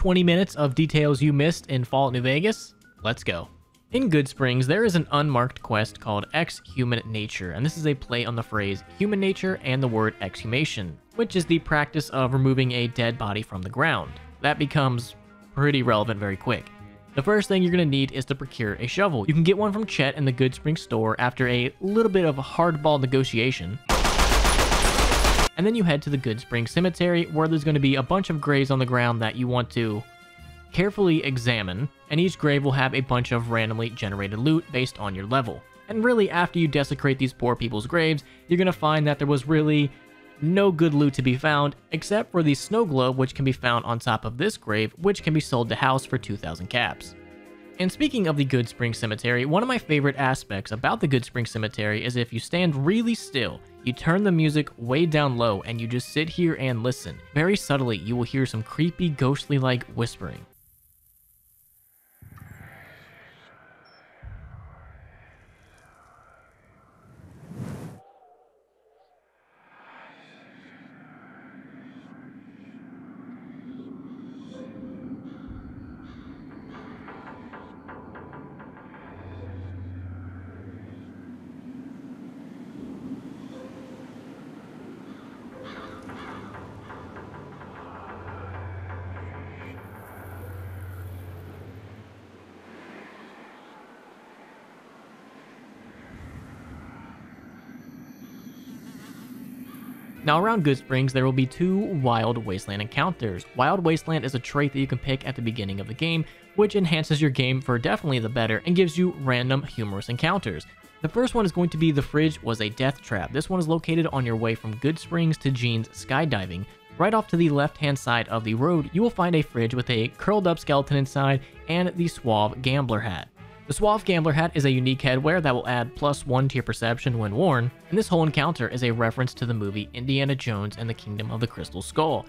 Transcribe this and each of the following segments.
20 minutes of details you missed in Fallout New Vegas? Let's go. In Goodsprings, there is an unmarked quest called Exhuman Nature, and this is a play on the phrase human nature and the word exhumation, which is the practice of removing a dead body from the ground. That becomes pretty relevant very quick. The first thing you're going to need is to procure a shovel. You can get one from Chet in the Goodsprings store after a little bit of hardball negotiation. And then you head to the Goodsprings Cemetery, where there's going to be a bunch of graves on the ground that you want to carefully examine, and each grave will have a bunch of randomly generated loot based on your level. And really, after you desecrate these poor people's graves, you're going to find that there was really no good loot to be found, except for the snow globe, which can be found on top of this grave, which can be sold to house for 2,000 caps. And speaking of the Goodsprings Cemetery, one of my favorite aspects about the Goodsprings Cemetery is if you stand really still, you turn the music way down low, and you just sit here and listen. Very subtly, you will hear some creepy, ghostly-like whispering. Now around Goodsprings, there will be 2 Wild Wasteland encounters. Wild Wasteland is a trait that you can pick at the beginning of the game, which enhances your game for definitely the better and gives you random humorous encounters. The first one is going to be the fridge was a death trap. This one is located on your way from Goodsprings to Gene's skydiving. Right off to the left-hand side of the road, you will find a fridge with a curled up skeleton inside and the Suave Gambler hat. The Suave Gambler hat is a unique headwear that will add +1 to your perception when worn, and this whole encounter is a reference to the movie Indiana Jones and the Kingdom of the Crystal Skull.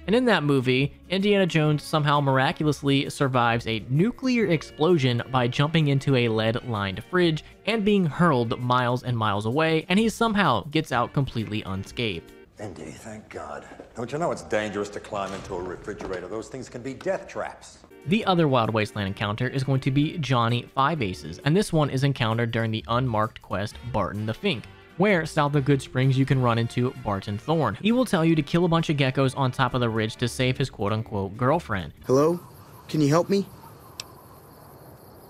And in that movie, Indiana Jones somehow miraculously survives a nuclear explosion by jumping into a lead-lined fridge and being hurled miles and miles away, and he somehow gets out completely unscathed. Indy, thank God. Don't you know it's dangerous to climb into a refrigerator? Those things can be death traps. The other Wild Wasteland encounter is going to be Johnny 5 Aces, and this one is encountered during the unmarked quest Barton the Fink, where south of Goodsprings you can run into Barton Thorne. He will tell you to kill a bunch of geckos on top of the ridge to save his quote-unquote girlfriend. Hello? Can you help me?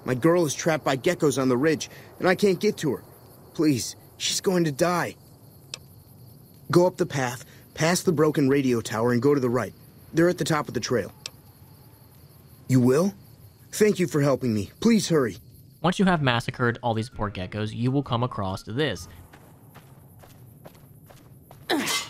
My girl is trapped by geckos on the ridge, and I can't get to her. Please, she's going to die. Go up the path, past the broken radio tower, and go to the right. They're at the top of the trail. You will? Thank you for helping me. Please hurry. Once you have massacred all these poor geckos, you will come across this. There's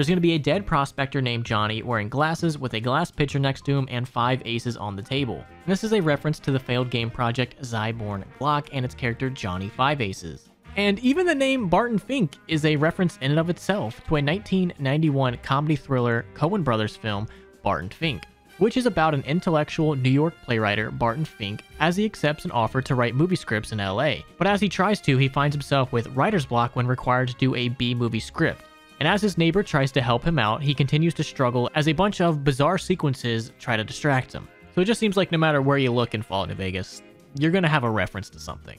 going to be a dead prospector named Johnny wearing glasses with a glass pitcher next to him and 5 aces on the table. And this is a reference to the failed game project Zyborn Glock and its character Johnny 5 Aces. And even the name Barton Fink is a reference in and of itself to a 1991 comedy thriller Coen Brothers film, Barton Fink, which is about an intellectual New York playwright, Barton Fink, as he accepts an offer to write movie scripts in LA. But as he tries to, he finds himself with writer's block when required to do a B-movie script. And as his neighbor tries to help him out, he continues to struggle as a bunch of bizarre sequences try to distract him. So it just seems like no matter where you look in Fallout New Vegas, you're going to have a reference to something.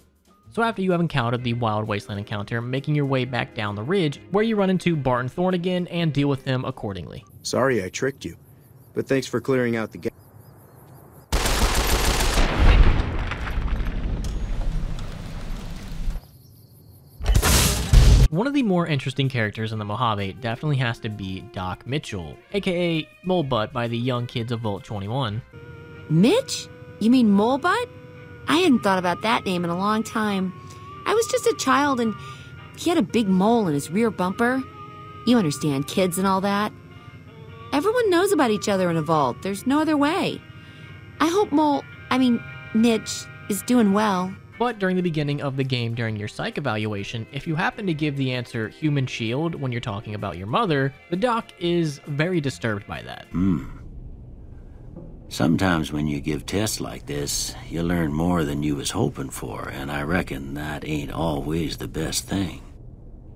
So after you have encountered the Wild Wasteland encounter, making your way back down the ridge, where you run into Barton Thorne again and deal with him accordingly. Sorry I tricked you, but thanks for clearing out the gap. One of the more interesting characters in the Mojave definitely has to be Doc Mitchell, aka Molebutt by the young kids of Vault 21. Mitch? You mean Molebutt? I hadn't thought about that name in a long time. I was just a child and he had a big mole in his rear bumper. You understand, kids and all that. Everyone knows about each other in a vault. There's no other way. I hope Mitch is doing well. But during the beginning of the game, during your psych evaluation, if you happen to give the answer human shield when you're talking about your mother, the doc is very disturbed by that. Sometimes when you give tests like this, you learn more than you was hoping for, and I reckon that ain't always the best thing.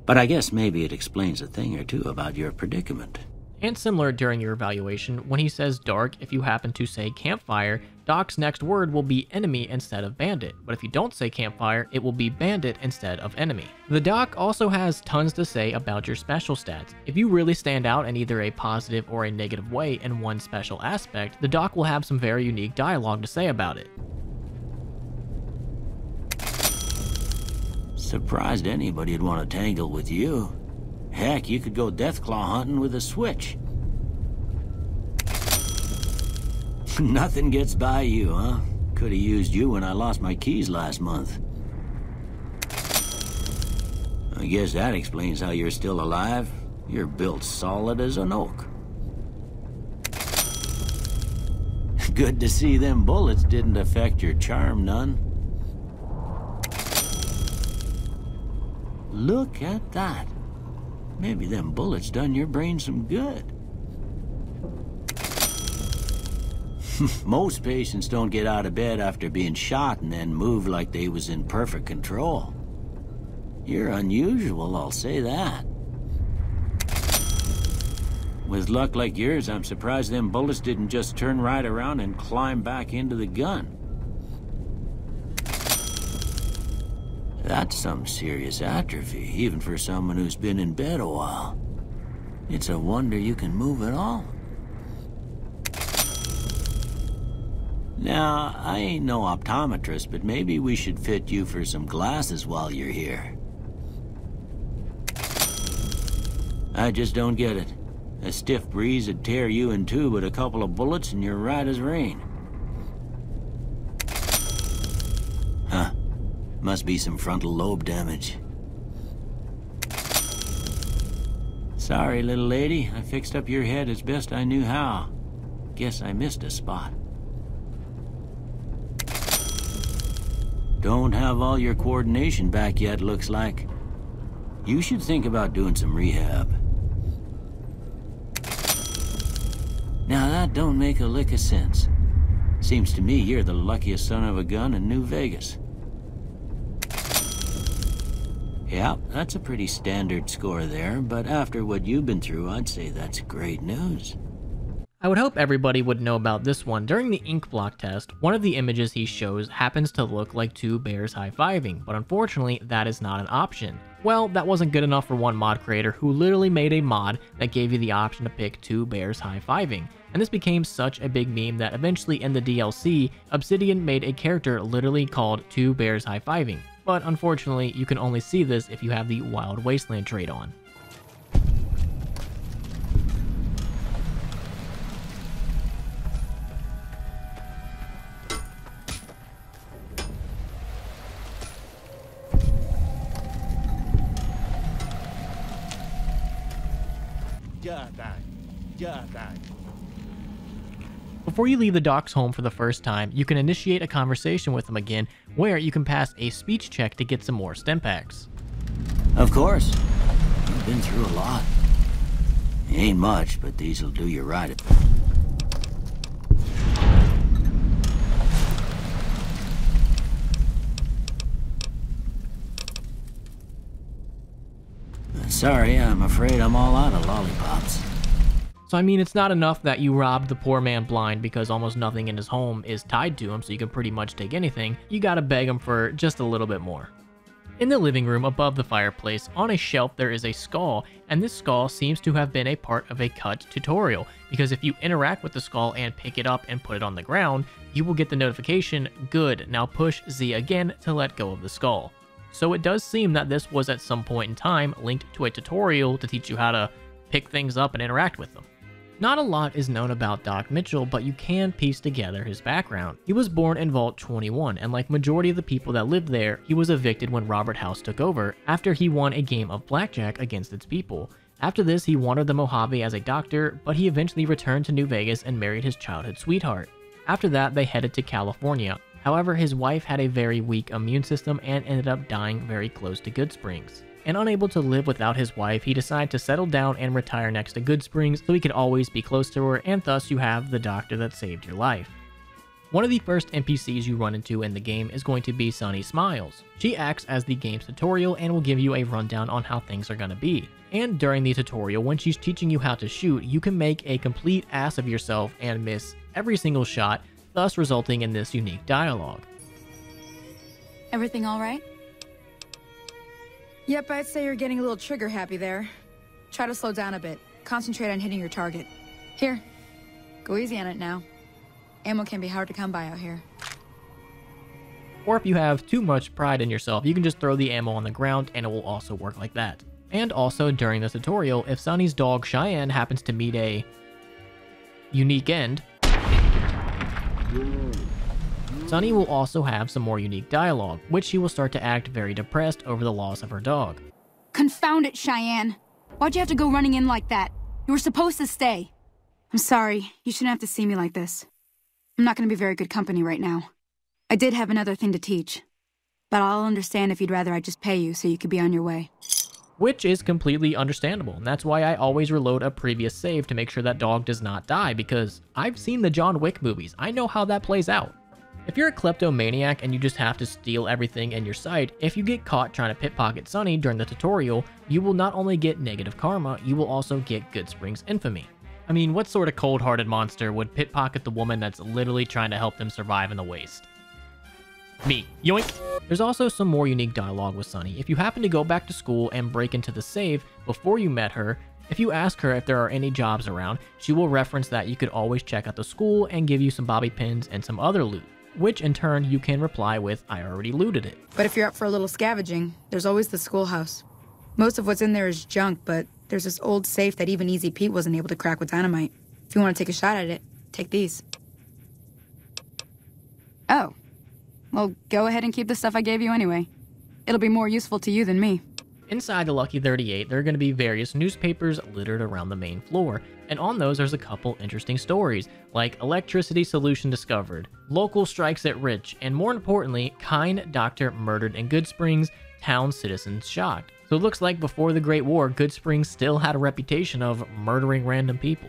But I guess maybe it explains a thing or two about your predicament. And similar during your evaluation, when he says dark, if you happen to say campfire, Doc's next word will be enemy instead of bandit, but if you don't say campfire, it will be bandit instead of enemy. The Doc also has tons to say about your special stats. If you really stand out in either a positive or a negative way in one special aspect, the Doc will have some very unique dialogue to say about it. Surprised anybody'd want to tangle with you. Heck, you could go Deathclaw hunting with a switch. Nothing gets by you, huh? Could've used you when I lost my keys last month. I guess that explains how you're still alive. You're built solid as an oak. Good to see them bullets didn't affect your charm none. Look at that. Maybe them bullets done your brain some good. Most patients don't get out of bed after being shot and then move like they was in perfect control. You're unusual, I'll say that. With luck like yours, I'm surprised them bullets didn't just turn right around and climb back into the gun. That's some serious atrophy, even for someone who's been in bed a while. It's a wonder you can move at all. Now, I ain't no optometrist, but maybe we should fit you for some glasses while you're here. I just don't get it. A stiff breeze would tear you in two, but a couple of bullets and you're right as rain. Huh. Must be some frontal lobe damage. Sorry, little lady. I fixed up your head as best I knew how. Guess I missed a spot. Don't have all your coordination back yet, looks like. You should think about doing some rehab. Now that don't make a lick of sense. Seems to me you're the luckiest son of a gun in New Vegas. Yeah, that's a pretty standard score there, but after what you've been through, I'd say that's great news. I would hope everybody would know about this one. During the ink block test, one of the images he shows happens to look like two bears high-fiving, but unfortunately, that is not an option. Well, that wasn't good enough for one mod creator who literally made a mod that gave you the option to pick two bears high-fiving. And this became such a big meme that eventually in the DLC, Obsidian made a character literally called Two Bears High-Fiving. But unfortunately, you can only see this if you have the Wild Wasteland trait on. Before you leave the Doc's home for the first time, you can initiate a conversation with him again, where you can pass a speech check to get some more stim packs. Of course. You've been through a lot. Ain't much, but these'll do you right. Sorry, I'm afraid I'm all out of lollipops. So I mean, it's not enough that you robbed the poor man blind because almost nothing in his home is tied to him, so you can pretty much take anything. You gotta beg him for just a little bit more. In the living room above the fireplace, on a shelf there is a skull, and this skull seems to have been a part of a cut tutorial, because if you interact with the skull and pick it up and put it on the ground, you will get the notification, "Good, now push Z again to let go of the skull." So it does seem that this was at some point in time linked to a tutorial to teach you how to pick things up and interact with them. Not a lot is known about Doc Mitchell, but you can piece together his background. He was born in Vault 21, and like majority of the people that lived there, he was evicted when Robert House took over, after he won a game of blackjack against its people. After this, he wandered the Mojave as a doctor, but he eventually returned to New Vegas and married his childhood sweetheart. After that, they headed to California. However, his wife had a very weak immune system and ended up dying very close to Goodsprings. And unable to live without his wife, he decided to settle down and retire next to Goodsprings so he could always be close to her, and thus you have the doctor that saved your life. One of the first NPCs you run into in the game is going to be Sunny Smiles. She acts as the game's tutorial and will give you a rundown on how things are going to be. And during the tutorial, when she's teaching you how to shoot, you can make a complete ass of yourself and miss every single shot, thus resulting in this unique dialogue. Everything all right? Yep, I'd say you're getting a little trigger happy there. Try to slow down a bit. Concentrate on hitting your target. Here, go easy on it now. Ammo can be hard to come by out here. Or if you have too much pride in yourself, you can just throw the ammo on the ground and it will also work like that. And also during the tutorial, if Sunny's dog Cheyenne happens to meet a unique end, Sunny will also have some more unique dialogue, which she will start to act very depressed over the loss of her dog. Confound it, Cheyenne. Why'd you have to go running in like that? You were supposed to stay. I'm sorry. You shouldn't have to see me like this. I'm not going to be very good company right now. I did have another thing to teach, but I'll understand if you'd rather I just pay you so you could be on your way. Which is completely understandable, and that's why I always reload a previous save to make sure that dog does not die, because I've seen the John Wick movies. I know how that plays out. If you're a kleptomaniac and you just have to steal everything in your sight, if you get caught trying to pickpocket Sunny during the tutorial, you will not only get negative karma, you will also get Goodsprings infamy. I mean, what sort of cold-hearted monster would pickpocket the woman that's literally trying to help them survive in the waste? Me. Yoink! There's also some more unique dialogue with Sunny. If you happen to go back to school and break into the save before you met her, if you ask her if there are any jobs around, she will reference that you could always check out the school and give you some bobby pins and some other loot, which in turn you can reply with, "I already looted it." But if you're up for a little scavenging, there's always the schoolhouse. Most of what's in there is junk, but there's this old safe that even Easy Pete wasn't able to crack with dynamite. If you want to take a shot at it, take these. Oh. Well, go ahead and keep the stuff I gave you anyway. It'll be more useful to you than me. Inside the Lucky 38, there are going to be various newspapers littered around the main floor, and on those there's a couple interesting stories, like electricity solution discovered, local strikes at rich, and more importantly, kind doctor murdered in Goodsprings, town citizens shocked. So it looks like before the Great War, Goodsprings still had a reputation of murdering random people.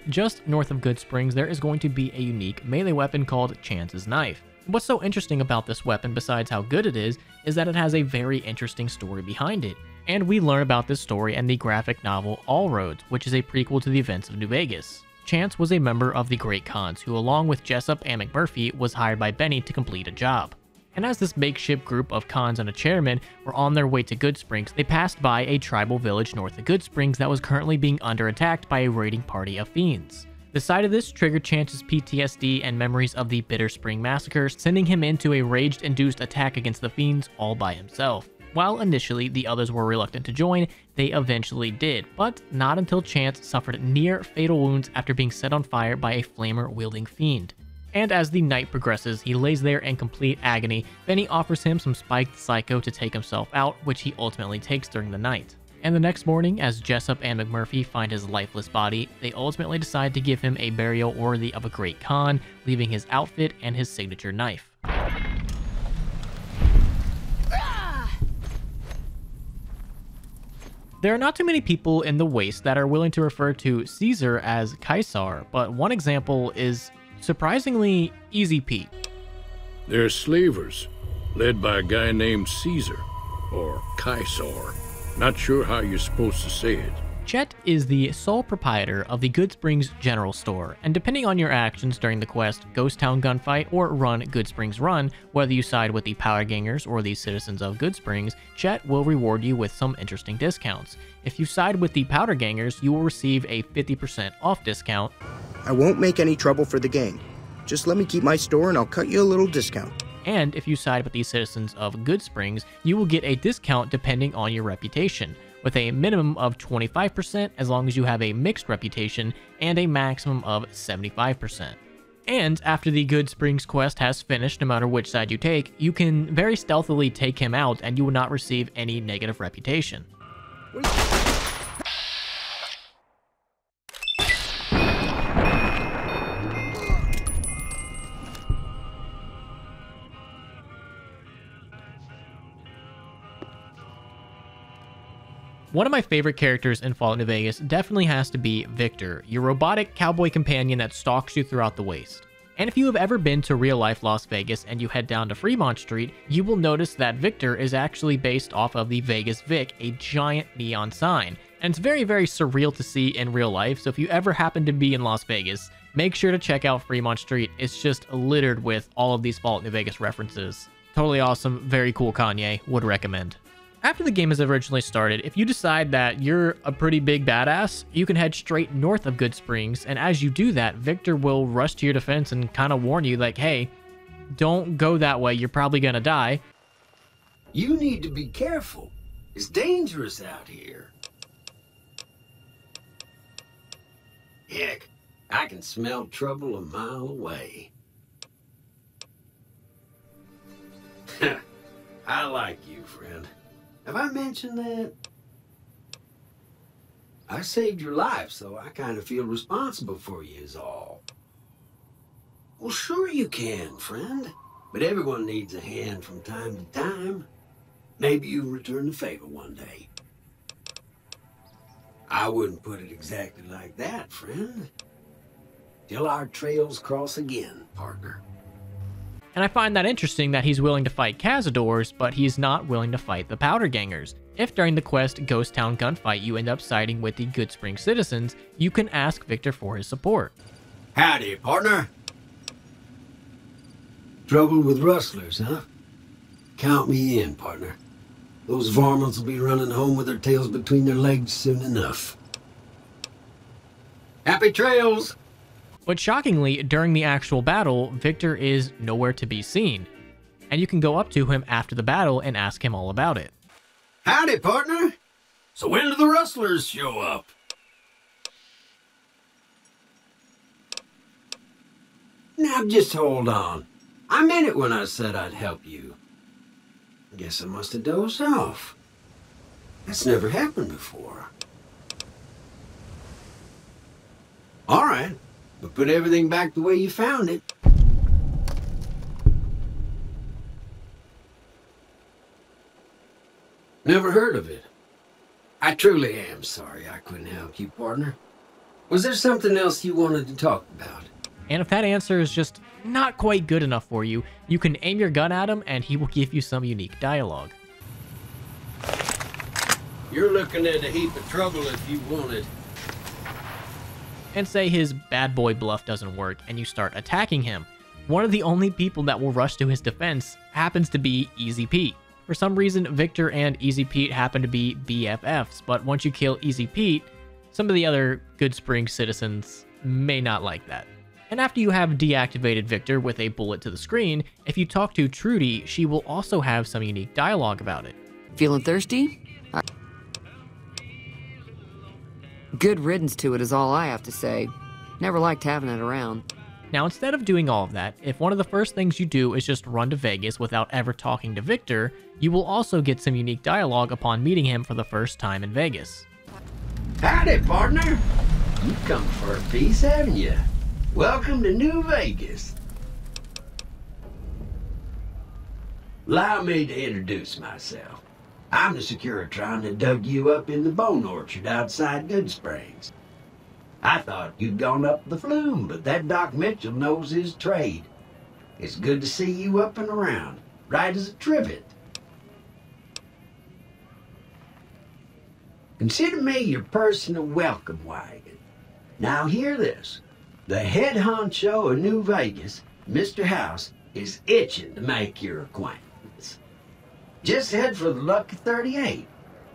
Just north of Goodsprings, there is going to be a unique melee weapon called Chance's Knife. What's so interesting about this weapon, besides how good it is that it has a very interesting story behind it. And we learn about this story in the graphic novel All Roads, which is a prequel to the events of New Vegas. Chance was a member of the Great Khans, who along with Jessup and McMurphy was hired by Benny to complete a job. And as this makeshift group of Khans and a chairman were on their way to Goodsprings, they passed by a tribal village north of Goodsprings that was currently being under attack by a raiding party of fiends. The sight of this triggered Chance's PTSD and memories of the Bitter Spring Massacre, sending him into a rage-induced attack against the fiends all by himself. While initially the others were reluctant to join, they eventually did, but not until Chance suffered near fatal wounds after being set on fire by a flamer-wielding fiend. And as the night progresses, he lays there in complete agony. Benny offers him some spiked psycho to take himself out, which he ultimately takes during the night. And the next morning, as Jessup and McMurphy find his lifeless body, they ultimately decide to give him a burial worthy of a great Khan, leaving his outfit and his signature knife. There are not too many people in the Waste that are willing to refer to Caesar as Caesar, but one example is surprisingly Easy Pete. They're slavers, led by a guy named Caesar, or Caesar. Not sure how you're supposed to say it. Chet is the sole proprietor of the Goodsprings General Store, and depending on your actions during the quest Ghost Town Gunfight or Run Goodsprings Run, whether you side with the Powder Gangers or the citizens of Goodsprings, Chet will reward you with some interesting discounts. If you side with the Powder Gangers, you will receive a 50% off discount. I won't make any trouble for the gang. Just let me keep my store and I'll cut you a little discount. And if you side with the citizens of Goodsprings, you will get a discount depending on your reputation, with a minimum of 25% as long as you have a mixed reputation, and a maximum of 75%. And after the Goodsprings quest has finished, no matter which side you take, you can very stealthily take him out and you will not receive any negative reputation. One of my favorite characters in Fallout New Vegas definitely has to be Victor, your robotic cowboy companion that stalks you throughout the Waste. And if you have ever been to real-life Las Vegas and you head down to Fremont Street, you will notice that Victor is actually based off of the Vegas Vic, a giant neon sign. And it's very, very surreal to see in real life, so if you ever happen to be in Las Vegas, make sure to check out Fremont Street. It's just littered with all of these Fallout New Vegas references. Totally awesome, very cool Kanye, would recommend. After the game has originally started, if you decide that you're a pretty big badass, you can head straight north of Goodsprings, and as you do that, Victor will rush to your defense and kind of warn you like, hey, don't go that way, you're probably gonna die. You need to be careful. It's dangerous out here. Heck, I can smell trouble a mile away. I like you, friend. Have I mentioned that? I saved your life, so I kind of feel responsible for you is all. Well, sure you can, friend. But everyone needs a hand from time to time. Maybe you'll return the favor one day. I wouldn't put it exactly like that, friend. Till our trails cross again, partner. And I find that interesting that he's willing to fight Cazadors, but he's not willing to fight the Powder Gangers. If during the quest Ghost Town Gunfight you end up siding with the Goodsprings citizens, you can ask Victor for his support. Howdy, partner. Trouble with rustlers, huh? Count me in, partner. Those varmints will be running home with their tails between their legs soon enough. Happy trails! But shockingly, during the actual battle, Victor is nowhere to be seen. And you can go up to him after the battle and ask him all about it. Howdy, partner. So when do the rustlers show up? Now just hold on. I meant it when I said I'd help you. Guess I must have dozed off. That's never happened before. All right. But put everything back the way you found it. Never heard of it. I truly am sorry I couldn't help you, partner. Was there something else you wanted to talk about? And if that answer is just not quite good enough for you, you can aim your gun at him and he will give you some unique dialogue. You're looking at a heap of trouble if you want it. And say his bad boy bluff doesn't work and you start attacking him. One of the only people that will rush to his defense happens to be Easy Pete. For some reason, Victor and Easy Pete happen to be BFFs, but once you kill Easy Pete, some of the other Goodsprings citizens may not like that. And after you have deactivated Victor with a bullet to the screen, if you talk to Trudy, she will also have some unique dialogue about it. Feeling thirsty? Good riddance to it is all I have to say. Never liked having it around. Now, instead of doing all of that, if one of the first things you do is just run to Vegas without ever talking to Victor, you will also get some unique dialogue upon meeting him for the first time in Vegas. Howdy, partner. You've come for a piece, haven't you? Welcome to New Vegas. Allow me to introduce myself. I'm the Securitron that dug you up in the bone orchard outside Goodsprings. I thought you'd gone up the flume, but that Doc Mitchell knows his trade. It's good to see you up and around, right as a trivet. Consider me your personal welcome wagon. Now hear this. The head honcho of New Vegas, Mr. House, is itching to make your acquaintance. Just head for the Lucky 38.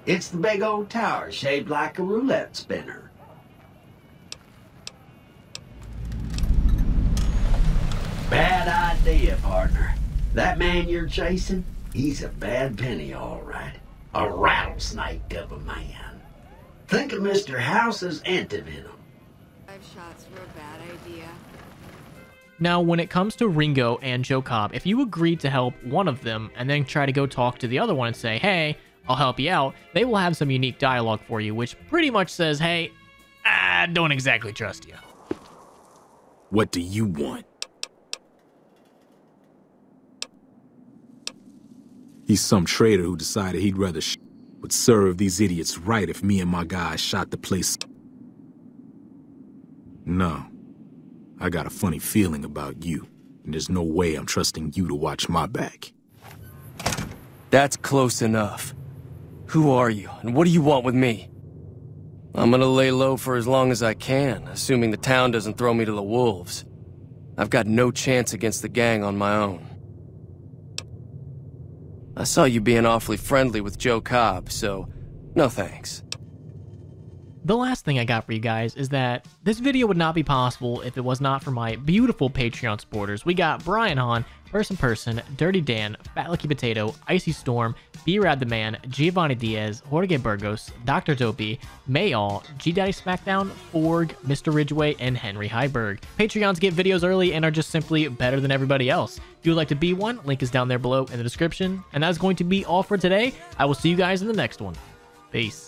It's the big old tower shaped like a roulette spinner. Bad idea, partner. That man you're chasing, he's a bad penny, all right. A rattlesnake of a man. Think of Mr. House's antivenom. 5 shots were a bad idea. Now, when it comes to Ringo and Joe Cobb, if you agree to help one of them and then try to go talk to the other one and say, hey, I'll help you out, they will have some unique dialogue for you, which pretty much says, hey, I don't exactly trust you. What do you want? He's some traitor who decided he'd rather would serve these idiots right if me and my guys shot the place. No. I got a funny feeling about you, and there's no way I'm trusting you to watch my back. That's close enough. Who are you, and what do you want with me? I'm gonna lay low for as long as I can, assuming the town doesn't throw me to the wolves. I've got no chance against the gang on my own. I saw you being awfully friendly with Joe Cobb, so no thanks. The last thing I got for you guys is that this video would not be possible if it was not for my beautiful Patreon supporters. We got Brian Hahn, Person, Dirty Dan, Fat Lucky Potato, Icy Storm, B-Rad the Man, Giovanni Diaz, Jorge Burgos, Dr. Dopey, Mayall, G-Daddy Smackdown, Forg, Mr. Ridgway, and Henry Heiberg. Patreons get videos early and are just simply better than everybody else. If you would like to be one, link is down there below in the description. And that's going to be all for today. I will see you guys in the next one. Peace.